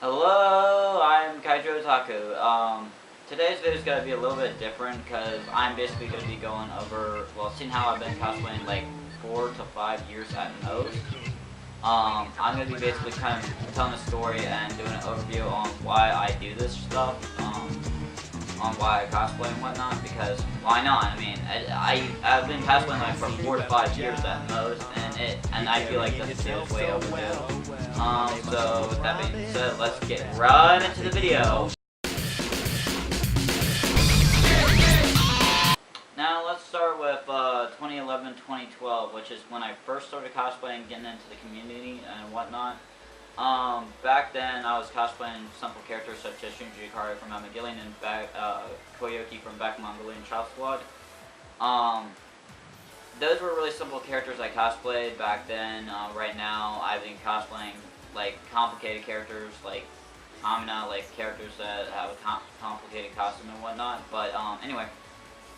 Hello, I'm Kaiju Otaku. Today's video is going to be a little bit different because I'm basically going to be going over, well, seeing how I've been cosplaying like 4 to 5 years at most. I'm going to be basically kind of telling a story and doing an overview on why I do this stuff, on why I cosplay and whatnot, because why not? I mean, I've been cosplaying like for 4 to 5 years at most, and I feel like this video is way overdue. So with that being said, let's get right into the video. Now let's start with 2011-2012, which is when I first started cosplaying, getting into the community and whatnot. Back then I was cosplaying simple characters such as Shinji Ikari from Evangelion and Koyoki from Back Mongolian Child Squad. Those were really simple characters I cosplayed back then. Right now I've been cosplaying like complicated characters like Amina, like characters that have a complicated costume and whatnot. But anyway,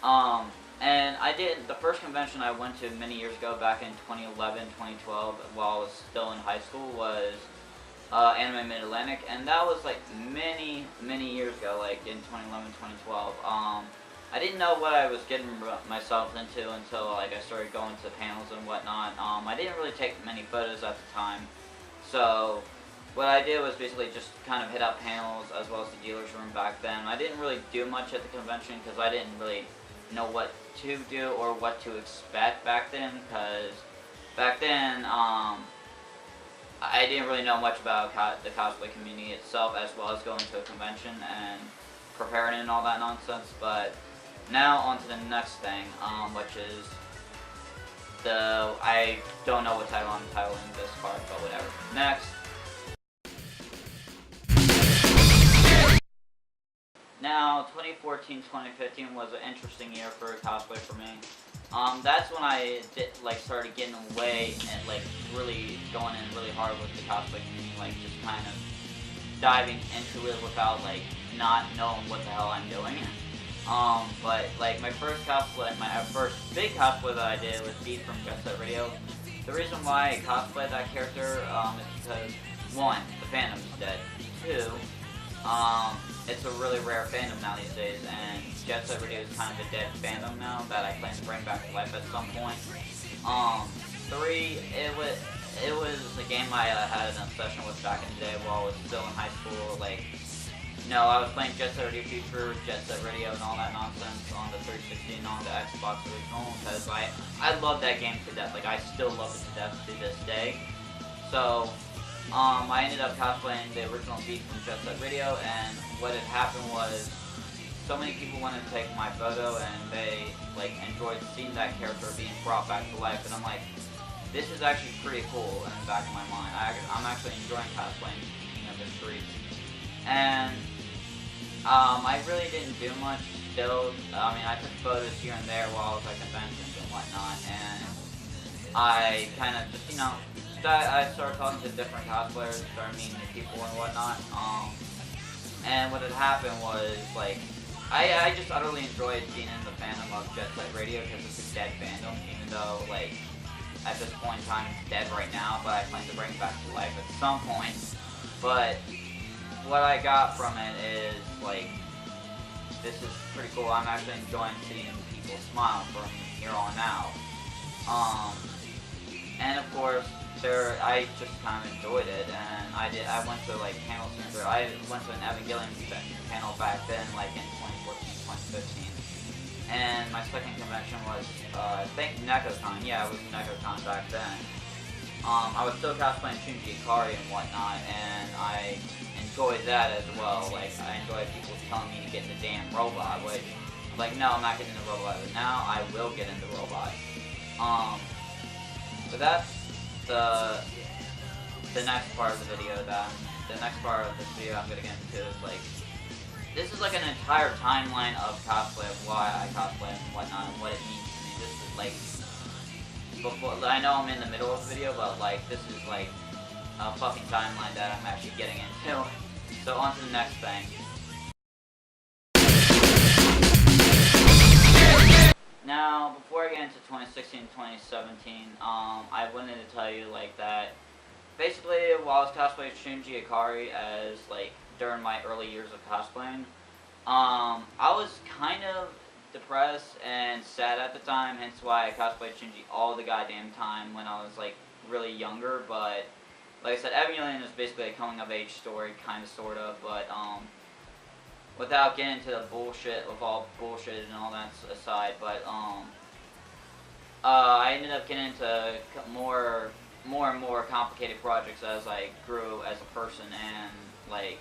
and I did the first convention I went to many years ago, back in 2011, 2012, while I was still in high school, was Anime Mid-Atlantic, and that was like many years ago, like in 2011, 2012. I didn't know what I was getting myself into until like I started going to panels and whatnot. I didn't really take many photos at the time, so what I did was basically just kind of hit up panels as well as the dealer's room back then. I didn't really do much at the convention because I didn't really know what to do or what to expect back then, because back then I didn't really know much about the cosplay community itself, as well as going to a convention and preparing and all that nonsense. But now on to the next thing, which is I don't know what title I'm titling this part, but whatever. Next. Now, 2014-2015 was an interesting year for cosplay for me. That's when I started getting away and like really going in really hard with the cosplay community, like just kind of diving into it without like not knowing what the hell I'm doing. But like my first cosplay, my first big cosplay that I did was Beat from Jet Set Radio. The reason why I cosplayed that character is because, one, the fandom is dead. Two, it's a really rare fandom now these days, and Jet Set Radio is kind of a dead fandom now that I plan to bring back to life at some point. Three, it was a game I had an obsession with back in the day while I was still in high school. Like, you know, I was playing Jet Set Radio Future, Jet Set Radio, and all that nonsense on the 360 and on the Xbox original, because I love that game to death. Like, I still love it to death to this day. So I ended up cosplaying the original Beat from Jet Set Radio, and what had happened was so many people wanted to take my photo, and they like enjoyed seeing that character being brought back to life, and I'm like, this is actually pretty cool in the back of my mind. I'm actually enjoying cosplaying, speaking of the streets. And I really didn't do much still. I mean, I took photos here and there while I was at conventions and whatnot, and I kind of just, you know, I started talking to different cosplayers, started meeting new people and whatnot. And what had happened was, like, I just utterly enjoyed being in the fandom of Jet Set Radio because it's a dead fandom, even though, like, at this point in time it's dead right now, but I plan to bring it back to life at some point. But what I got from it is, like, this is pretty cool. I'm actually enjoying seeing people smile from here on out. And of course, I just kind of enjoyed it, and I went to like panels. I went to an Evangelion panel back then, like in 2014, 2015. And my second convention was, I think NekoCon. Yeah, it was NekoCon back then. I was still cosplaying Shinji Ikari and whatnot, and I enjoyed that as well. Like, I enjoyed people telling me to get in the damn robot, which I'm like, no, I'm not getting in the robot, but now I will get in the robot. So that's the next part of the video the next part of this video I'm gonna get into is like, this is like an entire timeline of cosplay, of why I cosplay and whatnot, and what it means to me. This is like, before, I know I'm in the middle of the video, but like, this is like a fucking timeline that I'm actually getting into. So on to the next thing. Now, before I get into 2016 and 2017, I wanted to tell you like that basically, while I was cosplaying Shinji Ikari as, like, during my early years of cosplaying, I was kind of depressed and sad at the time, hence why I cosplayed Shinji all the goddamn time when I was, like, really younger, but, like I said, Emulian is basically a coming-of-age story, kinda, sorta, but, without getting into the bullshit of all bullshit and all that aside, but, I ended up getting into more and more complicated projects as I grew as a person, and like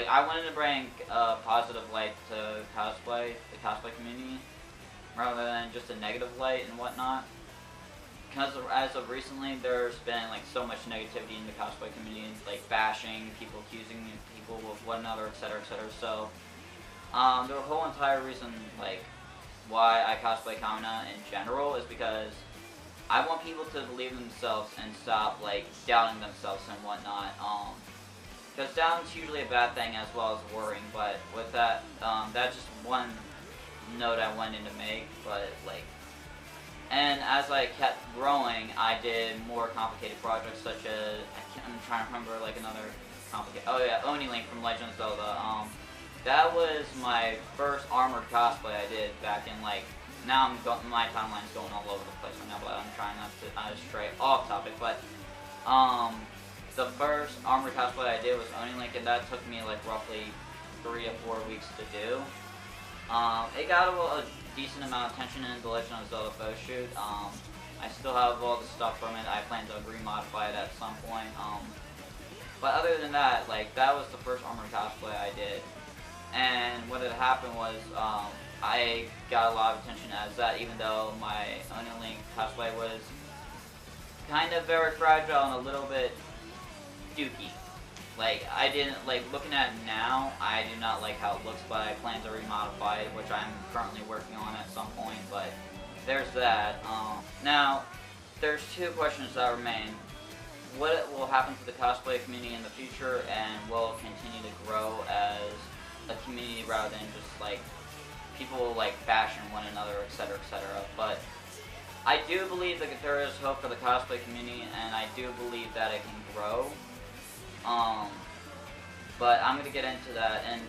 I wanted to bring a positive light to cosplay, the cosplay community, rather than just a negative light and whatnot. Because as of recently, there's been like so much negativity in the cosplay community, like bashing, people accusing people of one another, etc., etc. So, the whole entire reason, like, why I cosplay Kamina in general is because I want people to believe in themselves and stop, like, doubting themselves and whatnot. Because doubting's usually a bad thing as well as worrying, but with that, that's just one note I wanted to make, but, like, and as I kept growing, I did more complicated projects such as, I'm trying to remember, like, another complicated, oh yeah, Oni Link from Legend of Zelda. That was my first armored cosplay I did back in, like, now my timeline's going all over the place right now, but I'm trying not to stray off topic, but, the first armored cosplay I did was Oni Link, and that took me, like, roughly 3 or 4 weeks to do. It got a decent amount of attention in the Legend of Zelda photo shoot. I still have all the stuff from it. I plan to remodify it at some point. But other than that, like, that was the first armored cosplay I did. And what had happened was, I got a lot of attention as that, even though my Oni Link cosplay was kind of very fragile and a little bit dookie. Like, I didn't, like, looking at it now, I do not like how it looks, but I plan to remodify it, which I'm currently working on at some point, but there's that. Now, there's 2 questions that remain. What will happen to the cosplay community in the future, and will it continue to grow as a community rather than just, like, people, like, bashing one another, etc., etc., but I do believe that there is hope for the cosplay community, and I do believe that it can grow. But I'm gonna get into that, and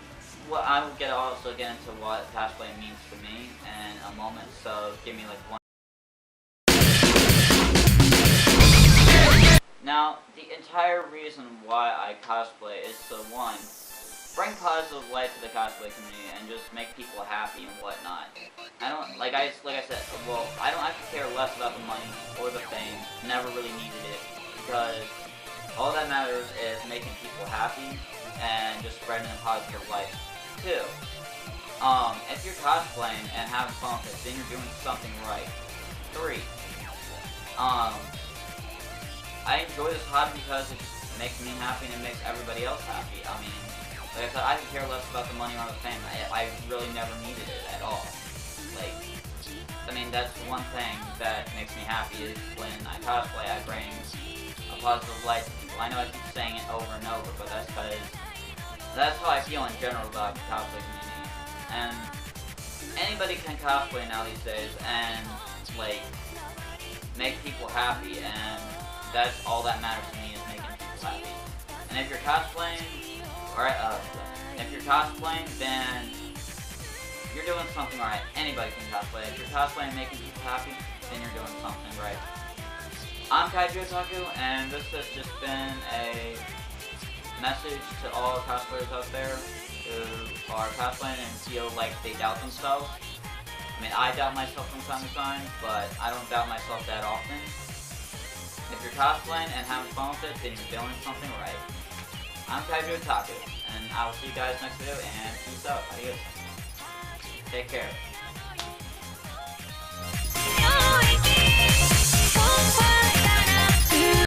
what I will also get into what cosplay means to me in a moment. So give me like one. Now, the entire reason why I cosplay is to, one, bring positive light to the cosplay community and just make people happy and whatnot. I don't, like I said, well, I don't actually care less about the money or the fame. Never really needed it, because all that matters is making people happy and just spreading a positive light. 2, if you're cosplaying and having fun with it, then you're doing something right. 3, I enjoy this hobby because it just makes me happy and it makes everybody else happy. I mean, like I said, I could care less about the money or the fame. I really never needed it at all. Like, I mean, that's one thing that makes me happy is when I cosplay, I bring a positive light to people. I know I keep saying it over and over, but that's because that's how I feel in general about the cosplay community. And anybody can cosplay now these days and, like, make people happy, and that's all that matters to me, is making people happy. And if you're cosplaying, if you're cosplaying, then you're doing something right. Anybody can cosplay. If you're cosplaying and making people happy, then you're doing something right. I'm Kaiju Otaku, and this has just been a message to all cosplayers out there who are cosplaying and feel like they doubt themselves. I mean, I doubt myself from time to time, but I don't doubt myself that often. If you're cosplaying and having fun with it, then you're doing something right. I'm Kaiju Otaku, and I will see you guys next video, and peace out. Adios. Take care.